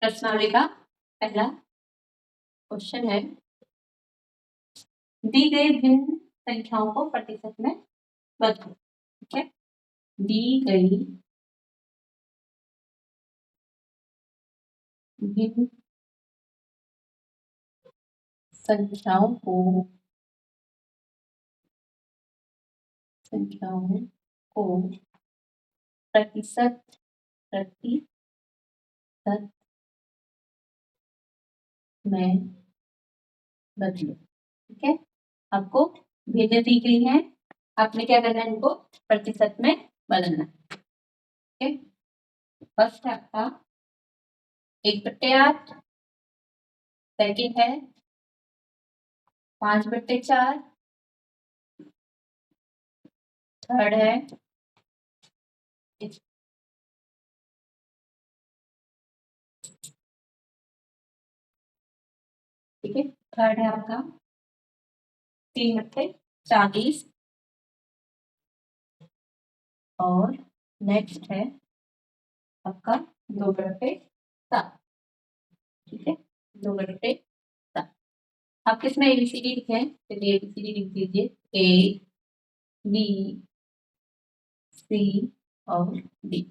प्रश्नावली का पहला क्वेश्चन है, दी गई भिन्न संख्याओं को प्रतिशत में बदलो। ठीक है, दी गई भिन्न संख्याओं को प्रतिशत में बदलो। ठीक है, आपको भिन्न दी गई है, आपने क्या करना है, इनको प्रतिशत में बदलना है। ठीक है, फर्स्ट है आपका 1/8, सेकेंड है 5/4, थर्ड है ठीक है, थर्ड है आपका 3/40 और नेक्स्ट है आपका 2/7। ठीक है, 2/7। आप किसमें ABCD लिखे, चलिए ABCD लिख दीजिए, A B C और D।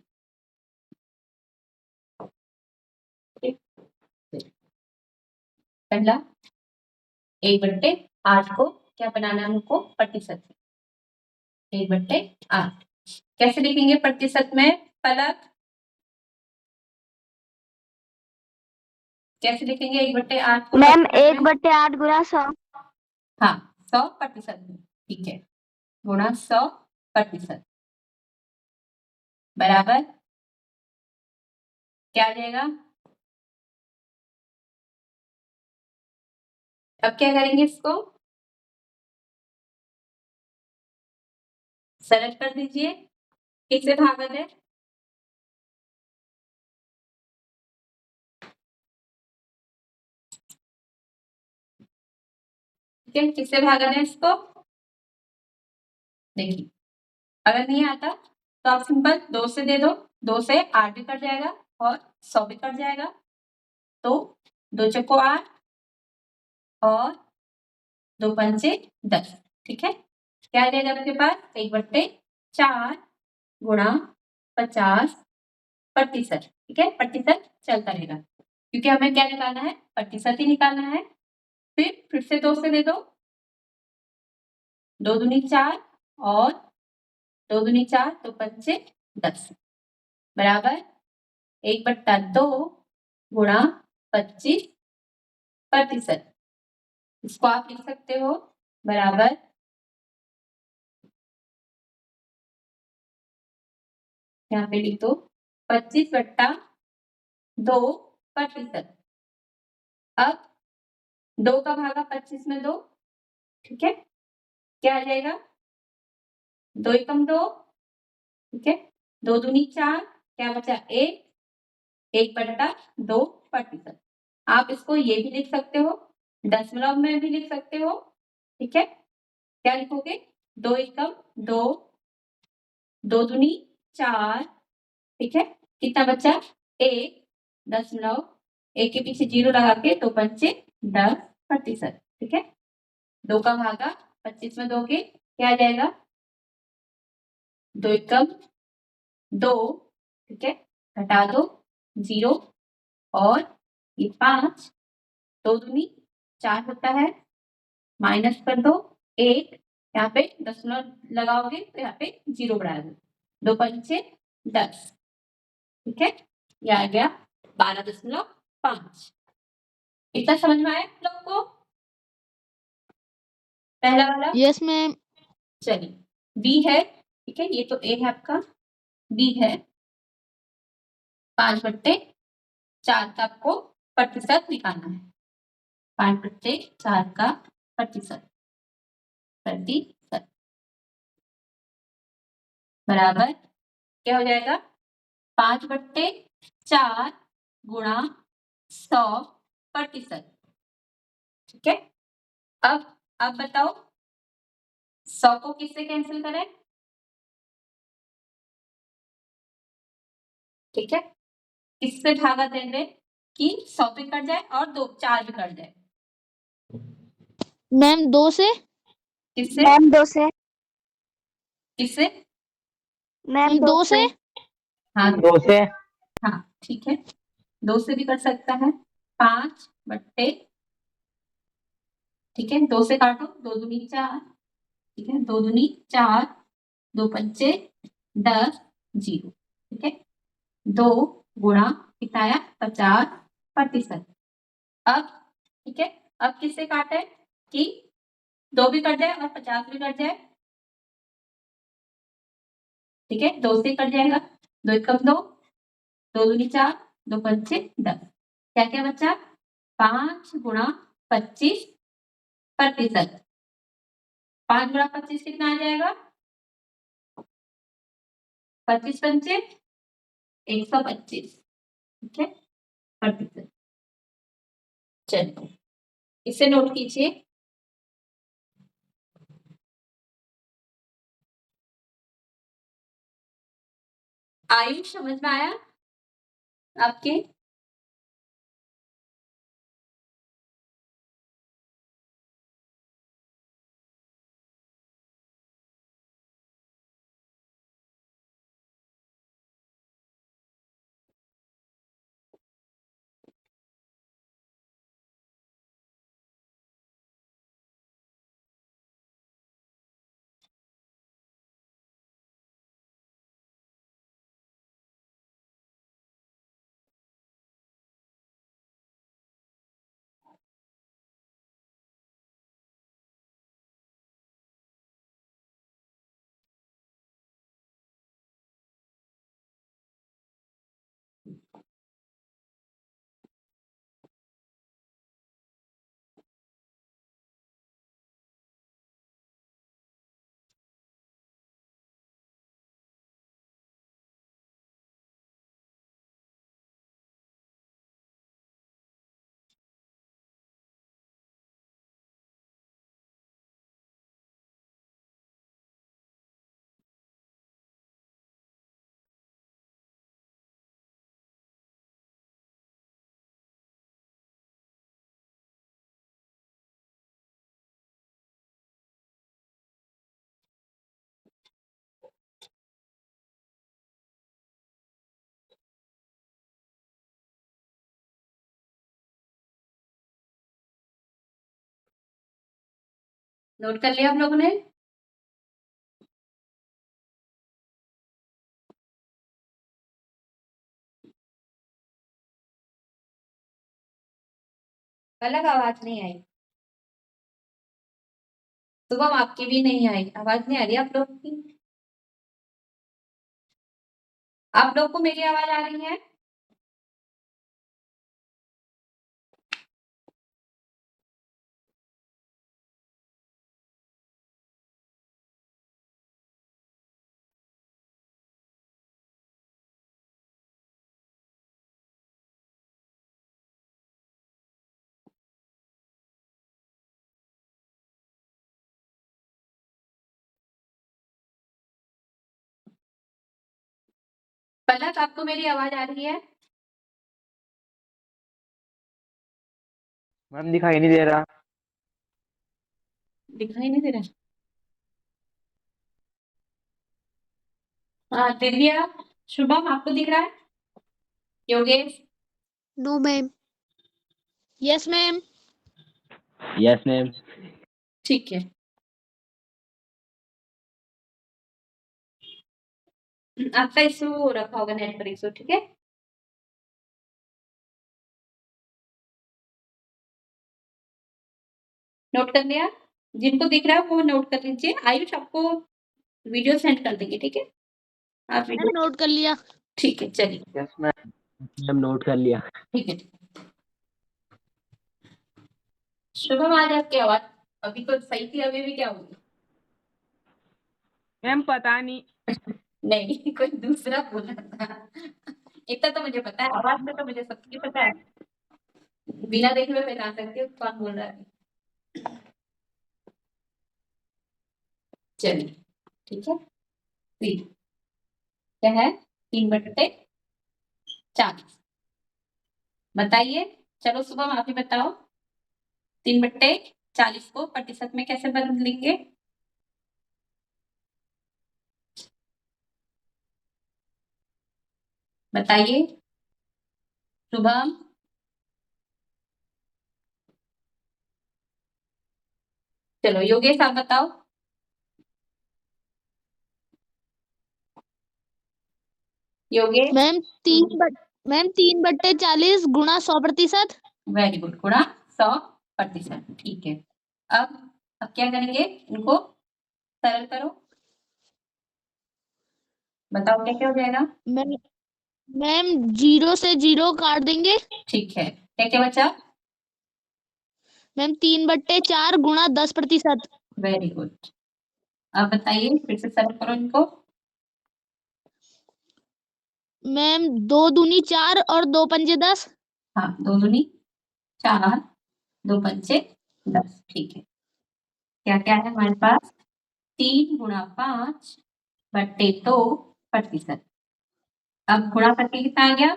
पहला 1/8 को क्या बनाना है हमको, प्रतिशत। 1/8 कैसे लिखेंगे प्रतिशत में, पलक कैसे लिखेंगे 1/8 को? मैम 1/8 गुना 100। हाँ, 100% में। ठीक है, गुणा 100% बराबर क्या आ जाएगा। अब क्या करेंगे, इसको सरल कर दीजिए। किससे भागत है, ठीक है, किससे भागत है इसको, देखिए अगर नहीं आता तो आप सिंपल 2 से दे दो, 2 से 8 भी कट जाएगा और 100 भी कट जाएगा, तो 2 चक्को 8 और 2 पंचे 10। ठीक है, क्या आ जाएगा आपके पास, 1/4 गुणा 50%। ठीक है, प्रतिशत चलता रहेगा क्योंकि हमें क्या निकालना है, प्रतिशत ही निकालना है। फिर से 2 से दे दो, 2 दूनी 4 और 2 दूनी 4, 2 पंचे 10 बराबर 1/2 गुणा 25%। इसको आप लिख सकते हो बराबर यहाँ पे लिख दो 25/2%। अब 2 का भागा 25 में 2, ठीक है, क्या आ जाएगा, 2 एकम 2, ठीक है, 2 दूनी 4, क्या बचा 1, 1/2%। आप इसको ये भी लिख सकते हो, दशमलव में भी लिख सकते हो। ठीक है, क्या लिखोगे, 2 एकम 2, 2 दूनी 4, ठीक है, कितना बचा 1, दशमलव 1 के पीछे 0 लगा के 2 पंचे 10%। ठीक है, 2 का भागा 25 में दोगे क्या आ जाएगा, 2 एकम 2, ठीक है, घटा दो 0 और ये 5, 2 दूनी 4 होता है, माइनस कर दो 1, यहाँ पे दशमलव लगाओगे तो यहाँ पे 0 बढ़ा दो, 2 पंचे 10। ठीक है, ये आ गया 12.5। इतना समझ में आया लोगों को, पहला वाला। Yes ma'am. चलिए बी है, ठीक है, ये तो ए है आपका, बी है 5/4 का आपको प्रतिशत निकालना है, 5/4 का प्रतिशत बराबर क्या हो जाएगा, 5/4 गुणा 100%। ठीक है, अब बताओ 100 को किससे कैंसिल करें, ठीक है, किससे भागा देंगे, कि 100 भी कट जाए और 4 भी कट जाए। मैम 2 से। किससे? मैम 2 से। किससे? मैम 2 से। हाँ 2 से। हाँ ठीक है, 2 से भी कर सकता है। 5 बट्टे, ठीक है, 2 से काटो, 2 दूनी 4, ठीक है, 2 दूनी 4, 2 पंचे 10, 0, ठीक है। 2 गुणा कितना आया? 50%। अब ठीक है, अब किससे काटे कि 2 भी कट जाए और 50 भी कट जाए, ठीक है, 2 से कट जाएगा, 2 एकम 2, 2 दूनी 4, 2 पंचे 10, क्या क्या बचा? 5 गुणा 25%। 5 गुणा 25 कितना आ जाएगा? 25 पंचे 125, ठीक है, प्रतिशत। चलिए इसे नोट कीजिए। आयुष समझ में आया आपके? नोट कर लिया आप लोगों ने? अलग आवाज नहीं आई। सुबह आपकी भी नहीं आई, आवाज नहीं आ रही आप लोग की? आप लोग को मेरी आवाज आ रही है? पलक आपको मेरी आवाज आ रही है? मैम दिखाई नहीं दे रहा। दिखाई नहीं दे रहा। हाँ दिव्या, शुभम आपको दिख रहा है? Yogesh? No ma'am. Yes ma'am. Yes ma'am. ठीक है, आपका इशू रखा होगा, नेट पर इशू, ठीक है। नोट कर लिया? जिनको दिख रहा है वो नोट कर लीजिए। आयुष आपको वीडियो सेंड कर देंगे, ठीक है, आप वीडियो नोट कर लिया। ठीक है, चलिए यस मैम, मैम नोट कर लिया। ठीक है। शुभम आज आपकी आवाज अभी तो सही थी, अभी भी क्या होगी? मैम पता नहीं। नहीं कोई दूसरा बोला था। इतना तो मुझे पता है, आवाज में तो मुझे सबकी पता है, बिना देखे हुए पहचान सकती हूँ कौन बोल रहा है। चलिए ठीक है, 3 क्या है? 3 बटे 40, बताइए, चलो शुभम आप ही बताओ, 3/40 को प्रतिशत में कैसे बदलेंगे? बताइए शुभम। चलो योगेश आप बताओ। योगेश। मैम 3/40 गुणा 100%। वेरी गुड, गुणा 100%, ठीक है। अब क्या करेंगे, इनको सरल करो, बताओ क्या क्या हो जाएगा। मैम 0 से 0 काट देंगे। ठीक है, क्या क्या बचा? मैम 3/4 गुणा 10%। Very good. अब बताइए, फिर से सरल करो इनको। मैम 2 दूनी 4 और 2 पंजे 10। हाँ, 2 दूनी 4, 2 पंचे 10, ठीक है। क्या क्या है हमारे पास? 3 गुणा 5/2%। अब गुणा करके कितना आ गया?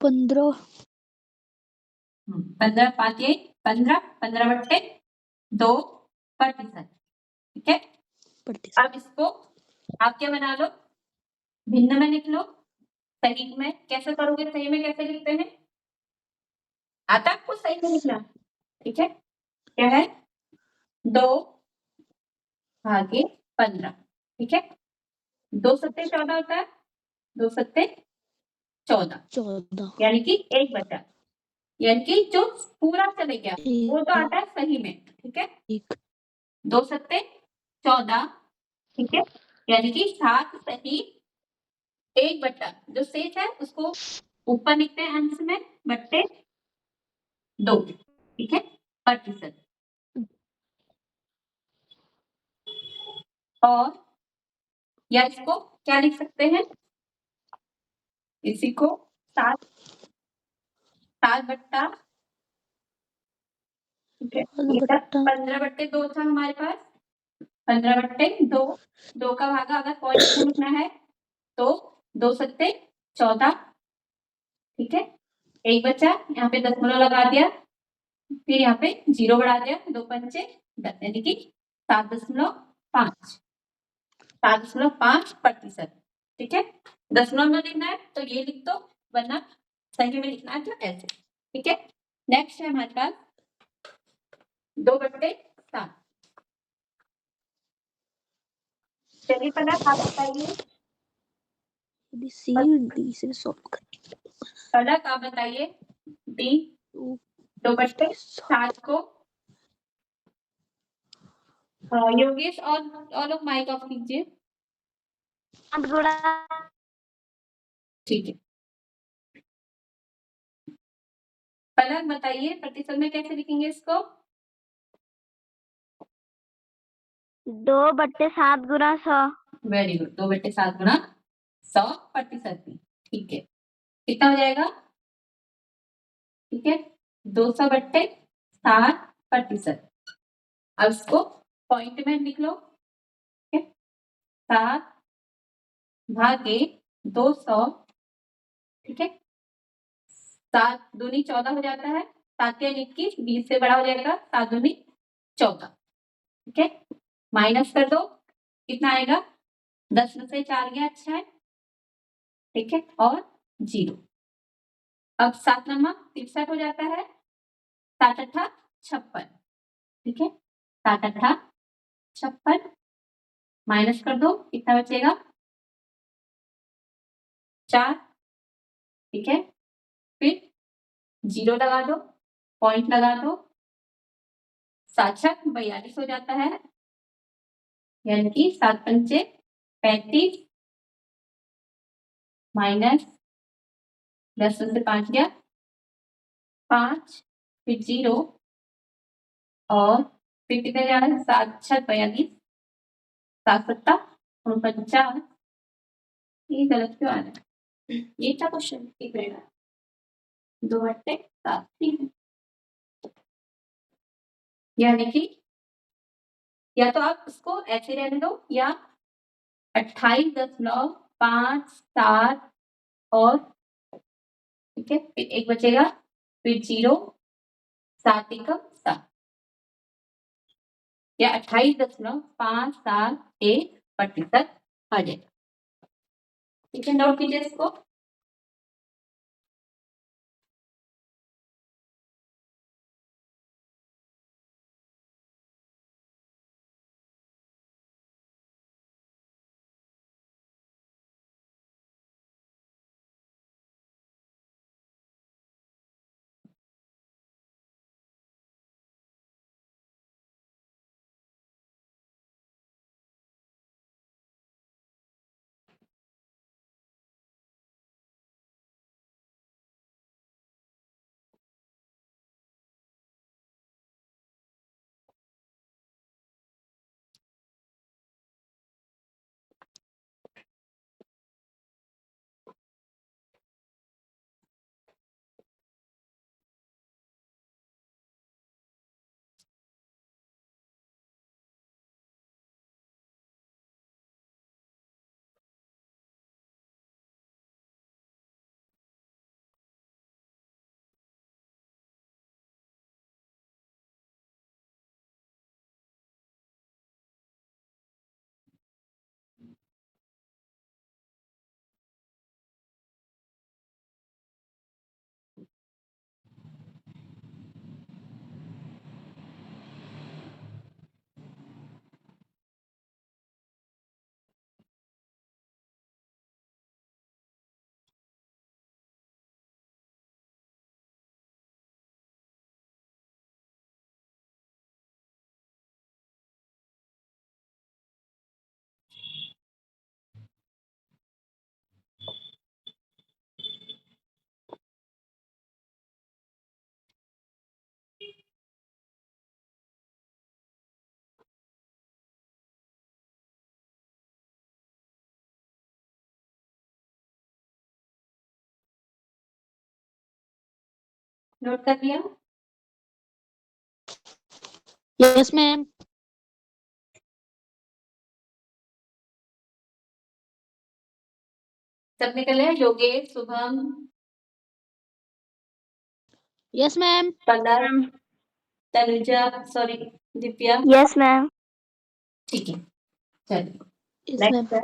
15। 15 5 ये 15, 15/2%, ठीक है। अब इसको आप क्या बना लो, भिन्न में लिख लो। सही में कैसे करोगे, सही में कैसे लिखते हैं? आता आपको सही में लिखना, ठीक है। क्या है? 2/15, ठीक है। 2 सत्ते 14 होता है, 2 सत्ते 14, यानी कि 1 बचा, यानी कि जो पूरा चले गया वो तो आता है सही में, ठीक है। 2 सत्ते 14, ठीक है, यानी कि 7 सही 1 बटा जो शेष है उसको ऊपर लिखते हैं अंश में बट्टे 2, ठीक है, प्रतिशत। और या इसको क्या लिख सकते हैं, इसी को 7 बट्टा, ठीक है, 15/2 था हमारे पास, 15/2, 2 का भागा अगर पॉइंट में लिखना है तो 2 सत्ते 14, ठीक है, 1 बचा, यहाँ पे दशमलव लगा दिया, फिर यहाँ पे 0 बढ़ा दिया, 2 पंचे 10, यानी कि 7.5, 7.5%, ठीक है। दशमलव में लिखना है तो ये लिख दो, वरना सही में लिखना है तो ऐसे, ठीक है। नेक्स्ट है हमारे पास 2/7। चलिए पहले आप बताइए, पलक आप बताइए, डी 2/7 को योगेश और लोग माइक ऑफ कीजिए, ठीक है। पलक बताइए प्रतिशत में कैसे लिखेंगे इसको? 2/7 गुणा 100। वेरी गुड, 2/7 गुणा 100% में, ठीक है। कितना हो जाएगा? ठीक है, 200/7%। अब इसको पॉइंट में लिख लो, ठीक है, 7 भागे 200, ठीक है, 7 दूनी 14 हो जाता है, 7 या 21, 20 से बड़ा हो जाएगा, 7 दूनी 14, ठीक है। माइनस कर दो, कितना आएगा? 10 में से 4 गया, अच्छा है, ठीक है, और 0। अब 7 नमा 63 हो जाता है, 7 अट्ठा 56, ठीक है, 7 अट्ठा 56, माइनस कर दो, कितना बचेगा? 4, ठीक है, फिर 0 लगा दो, पॉइंट लगा दो, 7 छक 42 हो जाता है, यानी कि 7 पंचे 35, माइनस 10 में से 5 गया, 5, फिर 0, और फिर कितने जा रहा है? 7 छक 42, 7 सत्ता 49, ये गलत क्यों आ रहा है? ये था क्वेश्चन, एक मिनट, 2/7, ठीक है। यानी कि या तो आप इसको ऐसे रहने दो या 28.57 और ठीक है, फिर एक बचेगा, फिर 0, 7 एकम 7 या 28.571% आ जाएगा। ठीक है, नोट कीजिए इसको। नोट कर लिया? Yes ma'am. सब निकल है? Yogesh, Shubham, yes ma'am. Palak, Tanuja, sorry Divya. Yes ma'am. ठीक है, चलिए यस मैम। नेक्स्ट है।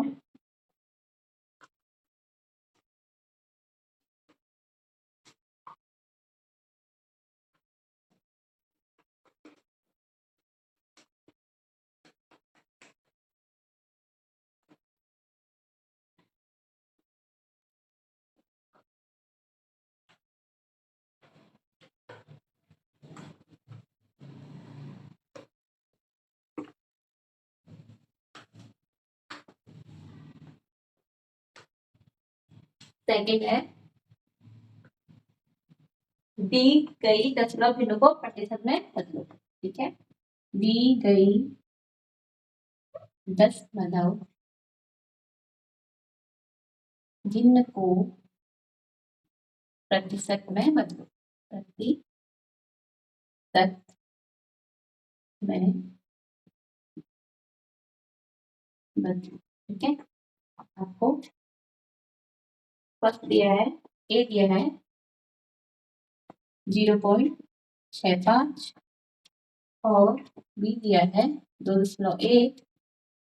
सेकंड है, दी गई दशमलव भिन्नों को प्रतिशत में बदलो। ठीक है, दी गई दशमलव भिन्न को प्रतिशत में बदलो। प्रतिशत में बदलो। ठीक है, आपको फर्स्ट दिया है, ए दिया है 0.65 और बी दिया है 2.1,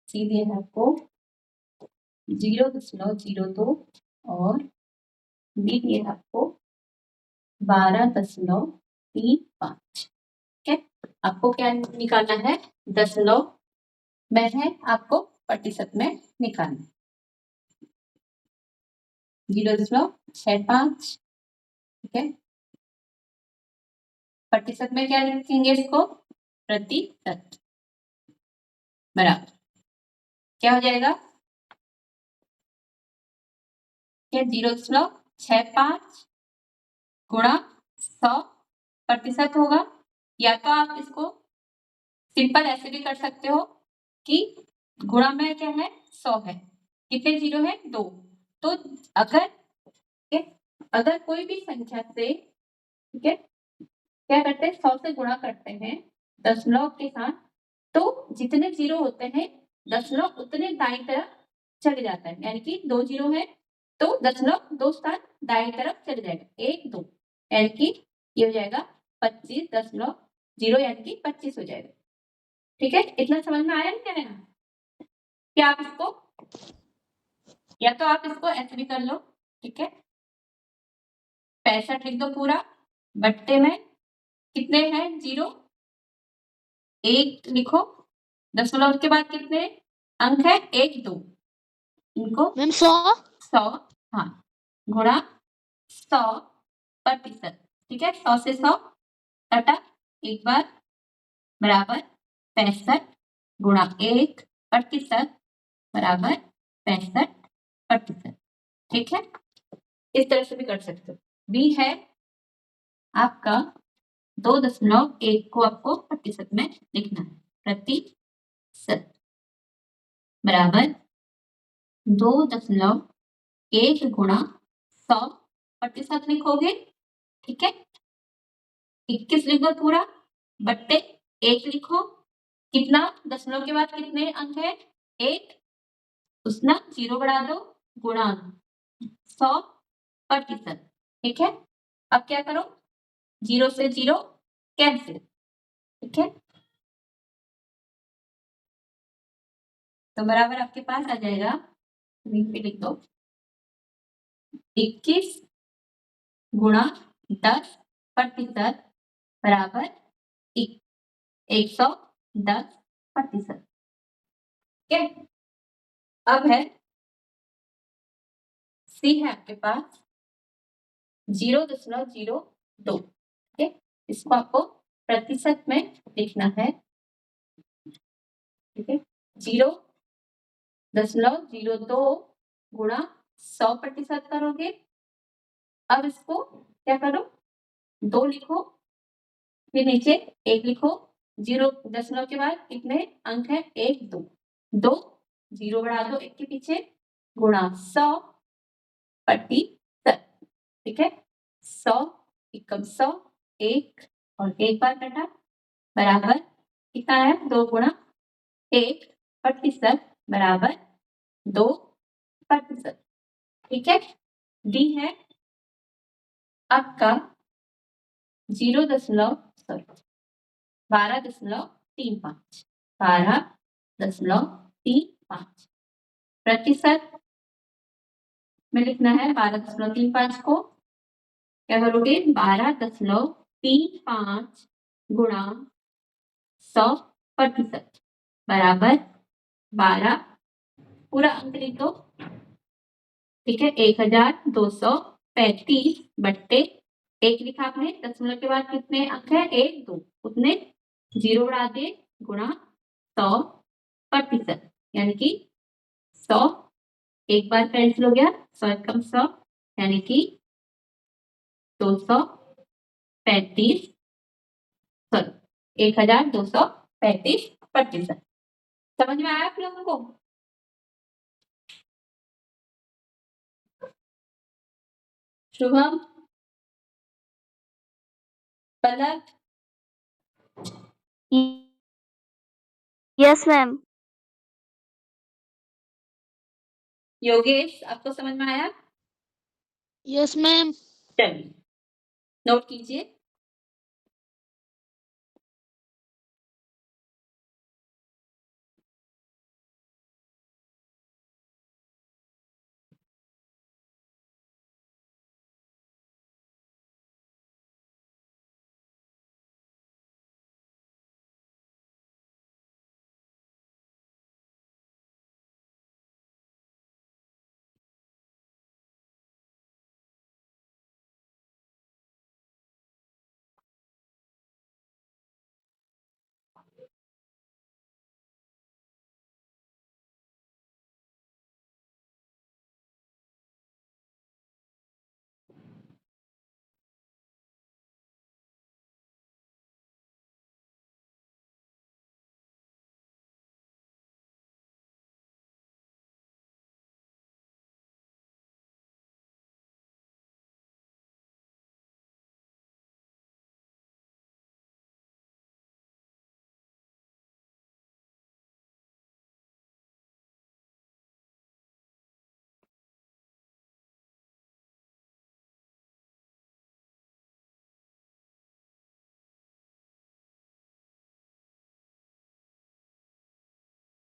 सी दिया है आपको 0.02 और डी दिया है आपको 12.35। ठीक है, आपको क्या निकालना है? दशमलव में है, आपको प्रतिशत में निकालना है। 0.65। ठीक है, प्रतिशत में क्या लिखेंगे इसको? प्रतिशत बराबर क्या हो जाएगा? क्या 0.65 गुणा 100% होगा, या तो आप इसको सिंपल ऐसे भी कर सकते हो कि गुणा में क्या है? 100 है, कितने जीरो है? 2। तो अगर अगर कोई भी संख्या से, ठीक है, क्या करते हैं? 100 से गुणा करते हैं दशमलव के साथ, तो जितने जीरो होते हैं दशमलव उतने दाईं तरफ चले जाता है, यानी कि 2 जीरो है तो 2 स्थान दाएं तरफ चले जाएगा, 1 2, यानी कि ये हो जाएगा 25.0 यानी कि 25 हो जाएगा। ठीक है, इतना समझ में आया क्या है? क्या आप इसको या तो आप इसको ऐसे भी कर लो, ठीक है, 65 लिख दो पूरा, बट्टे में कितने हैं जीरो, 1 लिखो, दशमलव के बाद कितने अंक है, 1 2, इनको मैम 100 100, हाँ, गुणा 100%, ठीक है, 100 से 100 कटा एक बार बराबर 65 गुणा 1% बराबर 65%। ठीक है, इस तरह से भी कर सकते हो। बी है आपका 2.1 को आपको प्रतिशत में लिखना है, प्रतिशत बराबर 2.1 गुणा 100% लिखोगे, ठीक है, 21 लिख दो पूरा, बट्टे 1 लिखो, कितना दशमलव के बाद कितने अंक है, 1, उसना 0 बढ़ा दो, गुणा 100%। ठीक है, अब क्या करो, 0 से 0 कैंसिल, ठीक है, तो बराबर आपके पास आ जाएगा, पे लिख दो 21 गुणा 10% बराबर 110%। ठीक है, अब है सी है आपके पास 0.02, ठीक है, इसको आपको प्रतिशत में लिखना है, ठीक है, 0.02 गुणा 100% करोगे। अब इसको क्या करो, 2 लिखो, फिर नीचे 1 लिखो, 0 दशमलव के बाद कितने अंक है, 1 2, 2 0 बढ़ा दो 1 के पीछे, गुणा 100%। ठीक है, 100 एकम 100, 1 और 1 बार कटा बराबर कितना है, 2 गुणा 1% बराबर 2%। ठीक है, डी है आपका 12.35 प्रतिशत में लिखना है, 12.35 को क्या करोगे, 12.35 गुणा 100% बराबर 12, पूरा अंक लिख दो, ठीक है, 1235 बट्टे 1 लिखा आपने, दशमलव के बाद कितने अंक है, 1 2, उतने 0 बढ़ा दिए, गुणा 100%, यानी कि 100 एक बार कैंसिल हो गया, 100 एकम 100 यानी कि 235, सॉरी 1235%। समझ में आया आप लोगों को? शुभम, पलक, यस मैम। योगेश, आपको समझ में आया? Yes ma'am. चलिए नोट कीजिए,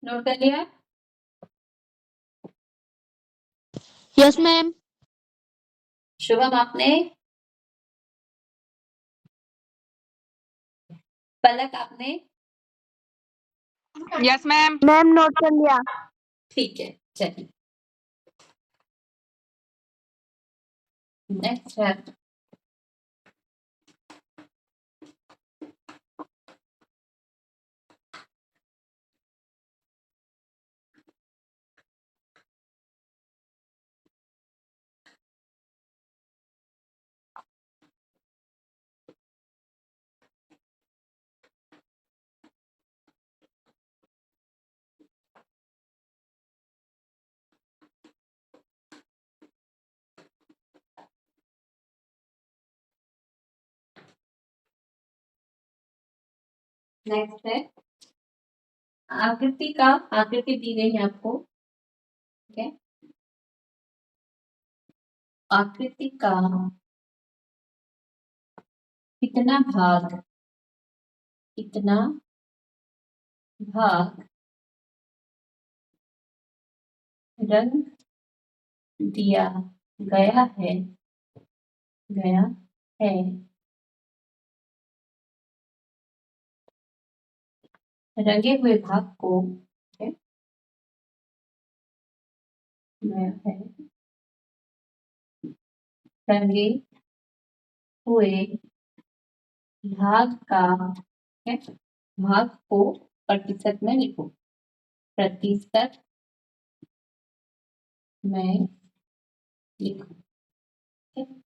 नोट कर लिया? Yes ma'am. शुभम आपने? पलक आपने? Yes ma'am. मैम नोट कर लिया। ठीक है, चलिए नेक्स्ट है नेक्स्ट है आकृति दी गई है आपको, ठीक है? आकृति का कितना भाग रंग दिया गया है रंगे हुए भाग को, ठीक है, गया है रंगे हुए भाग का, ठीक है, भाग को प्रतिशत में लिखो, प्रतिशत में लिखो, ठीक है?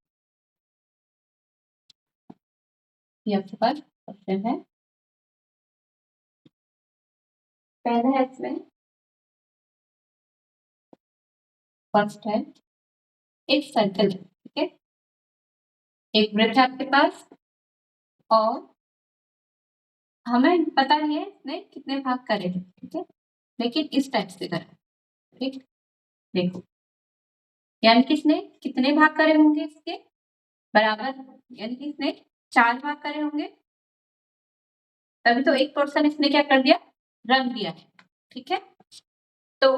ये आपके पास क्वेश्चन है। पहला है इसमें, फर्स्ट है एक सर्कल है, ठीक है, एक वृत्त है आपके पास और हमें पता नहीं है इसने कितने भाग करे हैं, ठीक है, लेकिन इस टाइप से करा, ठीक, देखो यानी कि इसने कितने भाग करे होंगे इसके बराबर, यानी कि इसने 4 भाग करे होंगे, तभी तो एक पोर्शन इसने क्या कर दिया, रंग दिया है, ठीक है। तो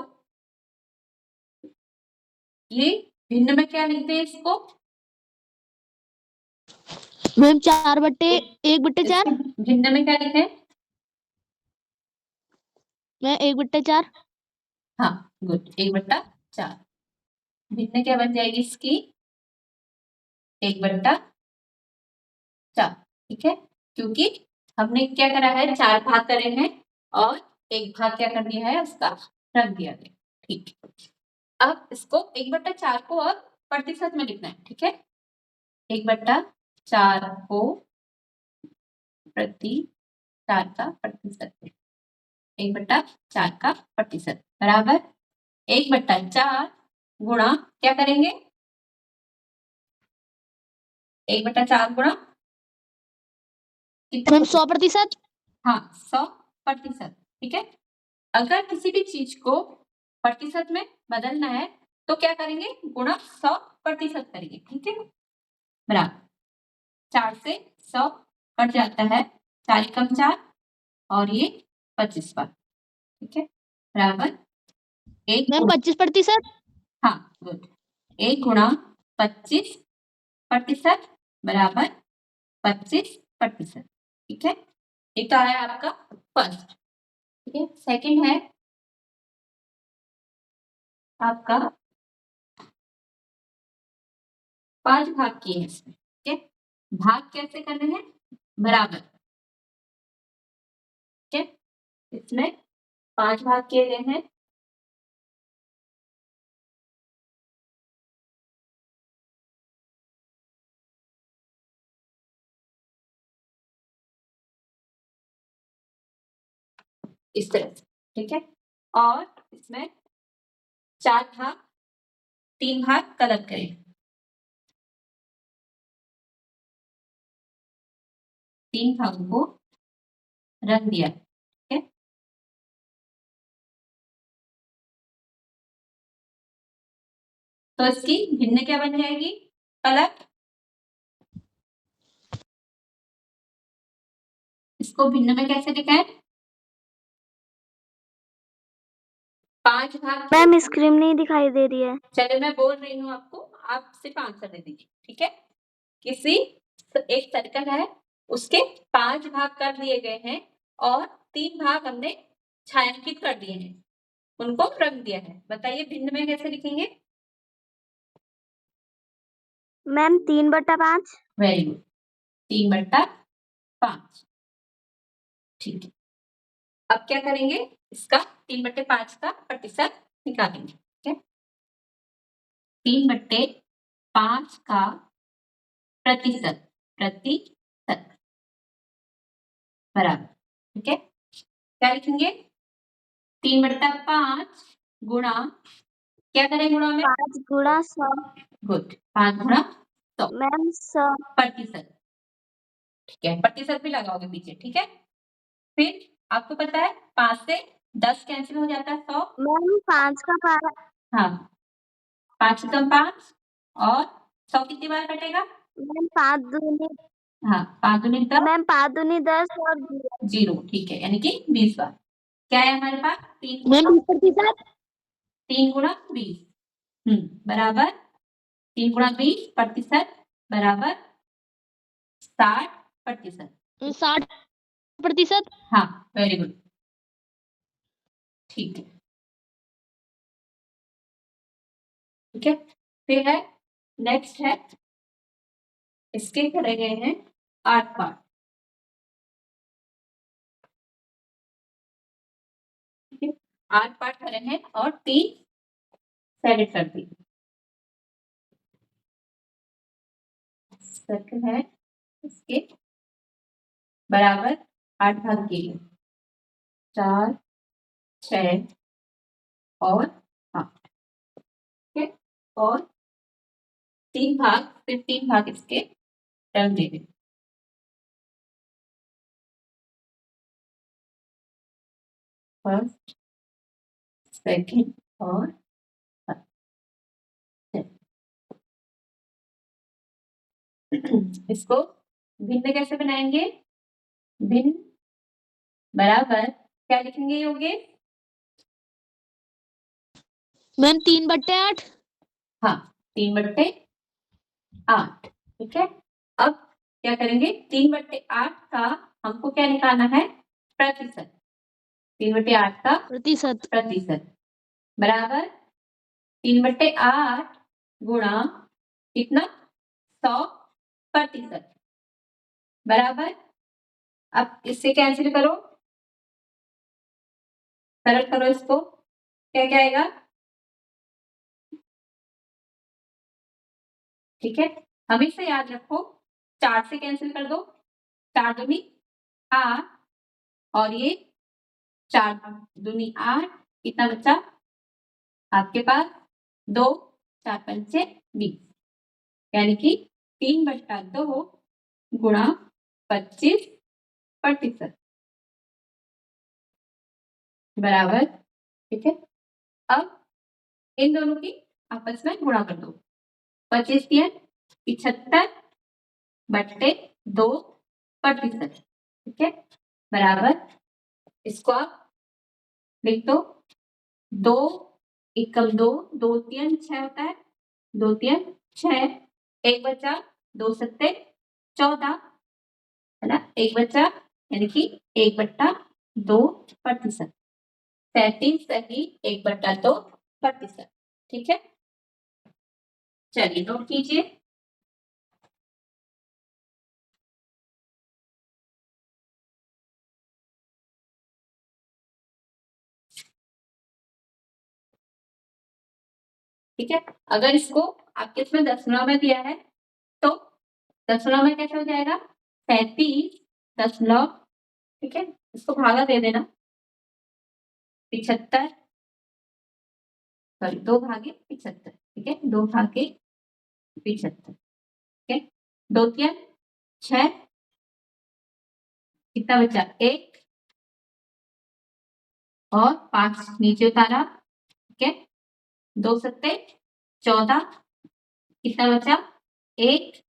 ये भिन्न में क्या लिखते हैं इसको, मैम 4/1/4। इसके भिन्न में क्या लिखे हैं? मैं 1/4। हाँ गुड, 1/4। भिन्न क्या बन जाएगी इसकी, 1/4, ठीक है, क्योंकि हमने क्या करा है, 4 भाग करे हैं और एक भाग क्या कर दिया है, उसका रंग दिया गया, ठीक है। अब इसको 1/4 को अब प्रतिशत में लिखना है, ठीक है, 1/4 को चार का प्रतिशत, 1/4 का प्रतिशत बराबर 1/4 गुणा क्या करेंगे, 1/4 गुणा मैम 100%। हाँ 100%, ठीक है। अगर किसी भी चीज को प्रतिशत में बदलना है तो क्या करेंगे, गुणा 100% करेंगे, ठीक है, बराबर 4 से 100 कट जाता है, 4 एकम 4 और ये 25 बार, ठीक है, बराबर एक मैम 25%। हाँ गुड, 1 गुणा 25% बराबर 25%, ठीक है। एक तो आया आपका फर्स्ट, ठीक है। सेकंड है आपका 5 भाग किए हैं इसमें, ठीक है, भाग कैसे करने हैं, बराबर, ठीक है, इसमें 5 भाग किए गए हैं, इस तरह से, ठीक है, और इसमें 4 भाग 3 भाग कलर करें, 3 भागों को रंग दिया, ठीक है। तो इसकी भिन्न क्या बन जाएगी, कलर, इसको भिन्न में कैसे लिखा है, 5 भाग मैम स्क्रीन नहीं दिखाई दे रही है। चलिए मैं बोल रही हूँ आपको, आप सिर्फ आंसर दे दीजिए, ठीक है। किसी एक सर्कल है, उसके 5 भाग कर दिए गए हैं और 3 भाग हमने छायांकित कर दिए हैं, उनको रंग दिया है। बताइए भिन्न में कैसे लिखेंगे? मैम 3/5। Very good, 3/5। ठीक है, अब क्या करेंगे, इसका 3/5 का प्रतिशत निकालेंगे, ठीक है। 3/5 का प्रतिशत बराबर, ठीक है। क्या लिखेंगे? 3/5 गुणा, क्या करें गुणा में? 5 गुणा 100। गुड, 5 गुणा 100 मैम 100। प्रतिशत, ठीक है। प्रतिशत भी लगाओगे पीछे, ठीक है। फिर आपको पता है 5 से 10 कैंसिल हो जाता है 100। मैम 5 का 12। हाँ, 5 से 5 और 100 कितनी बार कटेगा? मैम 5 दूनी। हाँ, 5 दूनी 10, मैम 5 दूनी 10 और 0, ठीक है, यानी कि 20 बार। क्या है हमारे पास? 3 मैम 20%। 3 गुणा 20 बराबर 3 गुणा 20 प्रतिशत बराबर 60%। 60%। हाँ, वेरी गुड, ठीक है, ठीक है। फिर है नेक्स्ट है, इसके करे गए हैं 8 पार्ट, ठीक है। 8 पार्ट करे हैं और 3 सेलेक्ट कर दी। सर्कल है, इसके बराबर 8 भाग किए, 4, 6 और 8, ठीक है। और 3 भाग, फिर 3 भाग इसके रंग दे दें। फर्स्ट, सेकंड और इसको भिन्न कैसे बनाएंगे? भिन्न बराबर क्या लिखेंगे योगेश? मैम 3/8। हाँ, 3/8, ठीक है। अब क्या करेंगे? 3/8 का हमको क्या निकालना है? प्रतिशत। 3/8 का प्रतिशत बराबर 3/8 गुणा कितना? 100% बराबर, अब इससे कैंसिल करो, सरल करो इसको, क्या क्या आएगा? ठीक है, हमेशा याद रखो 4 से कैंसिल कर दो, 4 दूनी 8 और ये 4 दूनी 8, कितना बचा आपके पास? 2, 4 पंचे 20, यानी कि 3/2 गुणा 25% बराबर, ठीक है। अब इन दोनों की आपस में गुणा कर दो, 25 75/2%, ठीक है, बराबर, इसको आप लिख दो, 2 एकम 2, 2 3 6 होता है, 2 3 6, एक बचा, 2 सत्ते 14, है ना, एक बचा, यानी कि 1/2%, 37 सही 1/2%, ठीक है। चलिए नोट कीजिए, ठीक है। अगर इसको आपके इसमें दशमलव में दिया है तो दशमलव में कैसे हो जाएगा? 37 ठीक है, इसको भागा दे देना, 75, सॉरी 2 भागे 75, ठीक है, 2 भागे 75, ठीक है, 2 3 6, कितना बचा? 1 और 5 नीचे उतारा, ठीक है, 2 सत्ते 14, कितना बचा? 1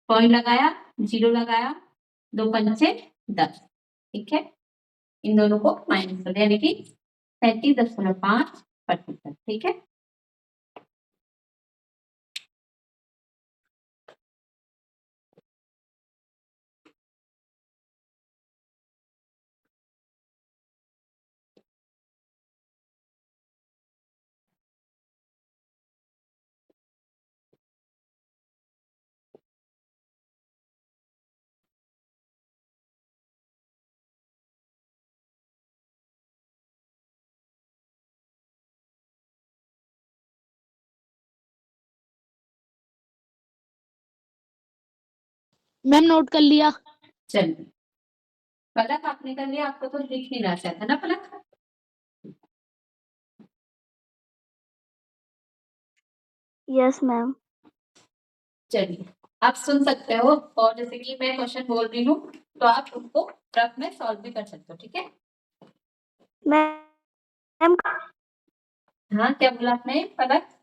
पॉइंट लगाया, 0 लगाया, 2 पंचे 10, ठीक है। इन दोनों को माइनस कर दिया, यानी कि 37.5 प्रतिशत। ठीक है, मैम नोट कर लिया। चलिए पलक आपने कर लिया, आपको तो लिख नहीं रहा था ना पलक? Yes ma'am. चलिए आप सुन सकते हो, और जैसे कि मैं क्वेश्चन बोल रही हूँ तो आप उनको रफ में सॉल्व भी कर सकते हो। ठीक है, मैम हाँ क्या बोला आपने पलक?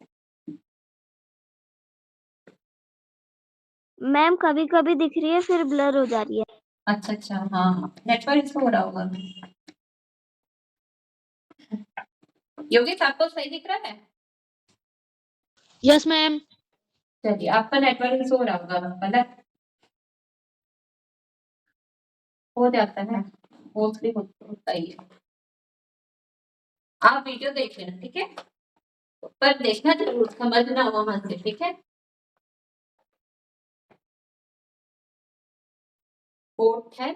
मैम कभी कभी दिख रही है फिर ब्लर हो जा रही है। अच्छा अच्छा, हाँ हाँ, नेटवर्क इसको हो रहा होगा। योगेश आपको सही दिख रहा है? Yes ma'am. चलिए आपका नेटवर्क इशू हो रहा होगा पलक, हो जाता है, मोस्टली होता ही है। आप वीडियो देख लेना, ठीक है, पर देखना जरूर, समझना वहां से। ठीक है, फोर्थ है,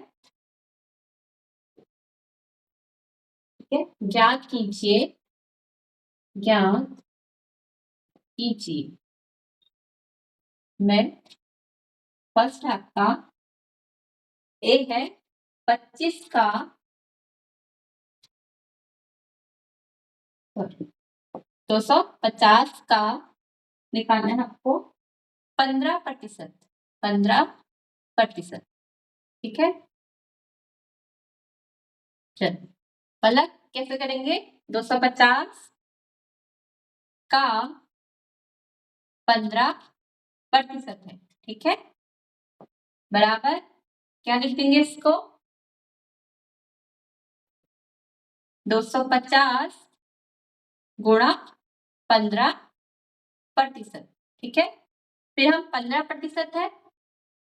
ठीक है, ज्ञात कीजिए, ज्ञात कीजिए। मैं फर्स्ट आपका ए है 25 का 250 का निकालना है आपको 15%, 15%। ठीक है, चलिए पलक कैसे करेंगे? 250 का 15% है। ठीक है, बराबर क्या लिख देंगे इसको? 250 गुणा 15%। ठीक है, फिर हम 15% है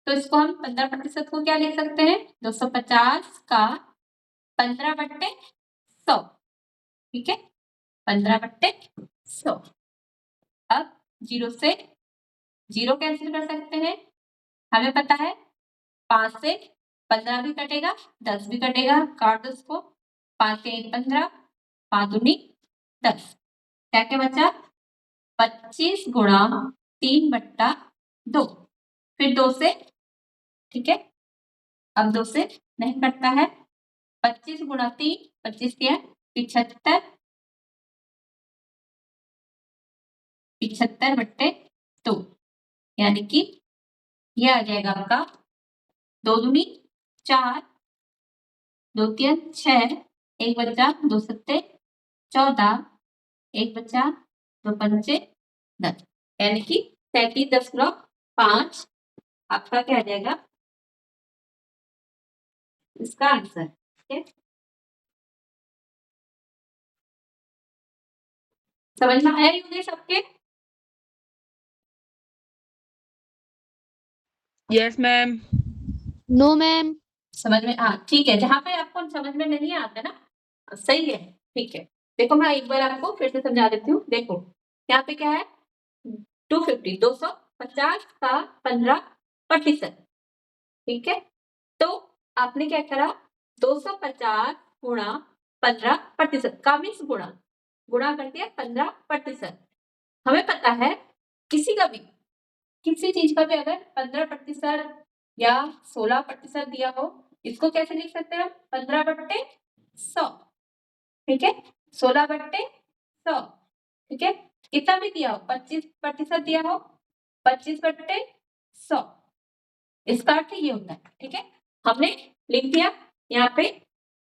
तो इसको हम 15% को क्या लिख सकते हैं? 250 का 15/100। ठीक है, 15/100। अब 0 से 0 कैंसिल कर सकते हैं, हमें पता है 5 से 15 भी कटेगा, 10 भी कटेगा, काट दो इसको। 5 के 1 15, 5 दूनी 10, क्या क्या बचा? 25 गुणा 3/2, फिर 2 से। ठीक है, अब 2 से नहीं कटता है, 25 गुणा 3, 25 क्या 75, 75/2, यानी कि यह आ जाएगा आपका 2 दूनी 4, 2 3 6, 1 बचा, 2 सत्ते 14, 1 बचा, 2 पंचे 10, यानी कि 37.5 आपका क्या आ जाएगा इसका आंसर। ठीक है, समझ में आया योगेश सबके? Yes ma'am. No ma'am. समझ में? हाँ ठीक है, जहां पे आपको समझ में नहीं आता ना, सही है, ठीक है। देखो मैं एक बार आपको फिर से समझा देती हूँ। देखो यहाँ पे क्या है, 250, 250 का 15%। ठीक है, तो आपने क्या करा, 250 गुणा 15% का मीन्स गुणा कर दिया 15%। हमें पता है किसी का भी, किसी चीज का भी अगर 15% या 16% दिया हो, इसको कैसे लिख सकते हैं हम? 15/100। ठीक है, 16/100। ठीक है, कितना भी दिया हो, 25% दिया हो, 25/100, इसका अर्थ ये होता है। ठीक है, हमने लिख दिया यहाँ पे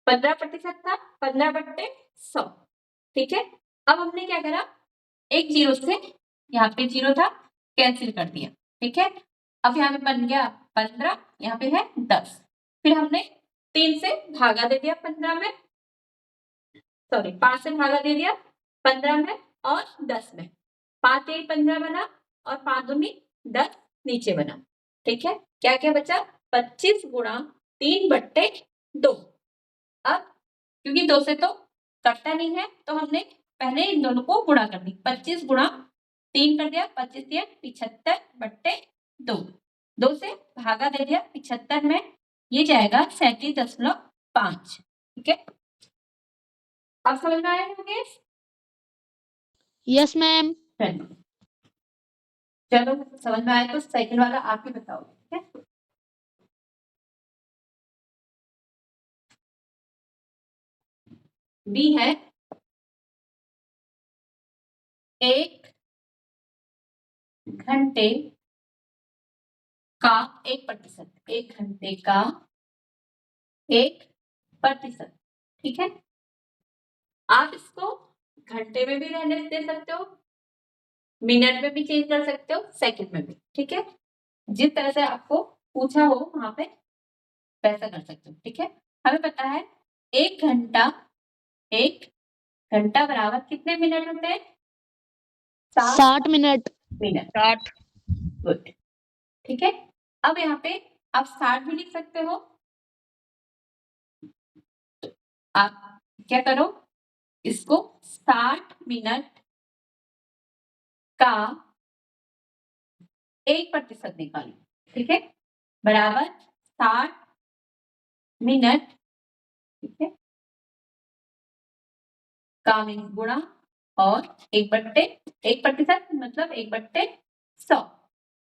15% था, 15/100। ठीक है, अब हमने क्या करा, एक 0 से यहाँ पे 0 था, कैंसिल कर दिया। ठीक है, अब यहाँ पे बन गया 15, यहाँ पे है 10, फिर हमने 3 से भागा दे दिया 15 में, सॉरी 5 से भागा दे दिया 15 में और 10 में। 5 3 15 बना और 5 दूनी 10 नीचे बना। ठीक है, क्या क्या बचा? 25 गुणा 3/2। अब क्योंकि 2 से तो कटता नहीं है तो हमने पहले इन दोनों को गुणा कर दी। 25 गुणा 3 कर दिया, 25 दिया 75/2। 2 से भागा दे दिया 75 में, ये जाएगा 37.5। ठीक है, अब समझ में आया होंगे? Yes ma'am. चलो समझ में आया तो सेकंड वाला आप ही बताओ। ठीक है, बी है 1 घंटे का 1%। 1 घंटे का 1%। ठीक है, आप इसको घंटे में भी रहने दे सकते हो, मिनट में भी चेंज कर सकते हो, सेकंड में भी। ठीक है, जिस तरह से आपको पूछा हो वहां पे वैसा कर सकते हो। ठीक है, हमें पता है 1 घंटा बराबर कितने मिनट होते हैं? 60 मिनट। मिनट। 60। गुड। ठीक है, अब यहाँ पे आप 60 भी लिख सकते हो। आप क्या करो, इसको 60 मिनट का 1% निकालो। ठीक है, बराबर 60 मिनट। ठीक है, का मीन्स गुणा और 1% मतलब 1/100।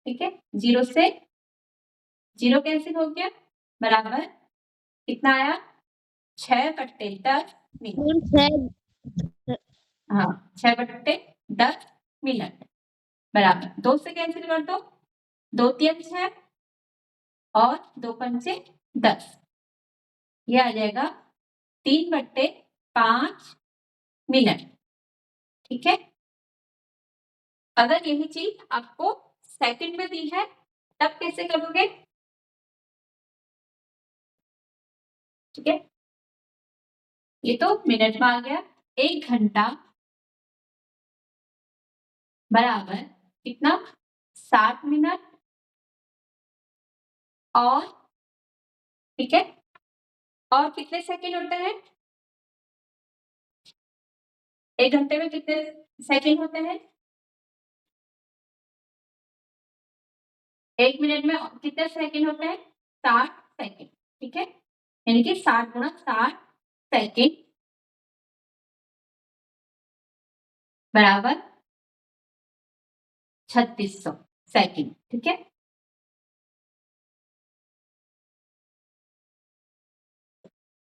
ठीक है, 0 से 0 कैंसिल हो गया, बराबर कितना आया? 6/10 मिनट। हाँ, 6/10 मिनट बराबर 2 से कैंसिल कर दो, 2 3 6 और 2 पंचे 10, ये आ जाएगा 3/5 मिनट। ठीक है, अगर यही चीज आपको सेकंड में दी है तब कैसे करोगे? ठीक है, ये तो मिनट में आ गया। 1 घंटा बराबर कितना? 60 मिनट और, ठीक है, और कितने सेकंड होते हैं? 1 घंटे में कितने सेकंड होते हैं? 1 मिनट में कितने सेकंड होते हैं? 60 सेकंड। ठीक है, यानी कि 60 गुणा 60 सेकंड बराबर 3600 सेकंड। ठीक है,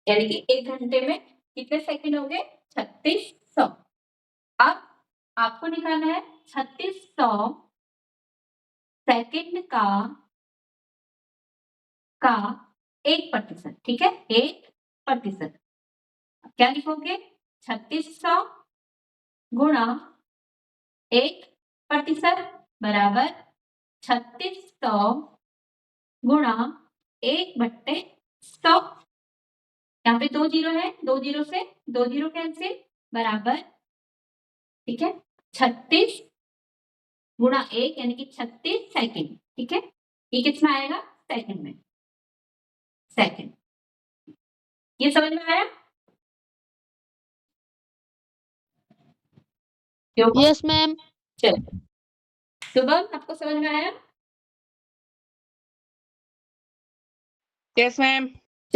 यानी कि 1 घंटे में कितने सेकंड हो गए? 3600। अब आपको निकालना है 3600 सेकंड का 1%। ठीक है, 1%। क्या लिखोगे? 3600 गुणा 1% बराबर 3600 गुणा 1/100। यहाँ पे 2 जीरो है, 2 जीरो से 2 जीरो कैंसिल, बराबर, ठीक है, 36 गुणा 1 यानी कि 36 सेकंड। ठीक है, ये कितना आएगा? सेकंड में, सेकंड। ये समझ में आया? Yes ma'am. चलो, शुभम आपको समझ में आया? Yes ma'am.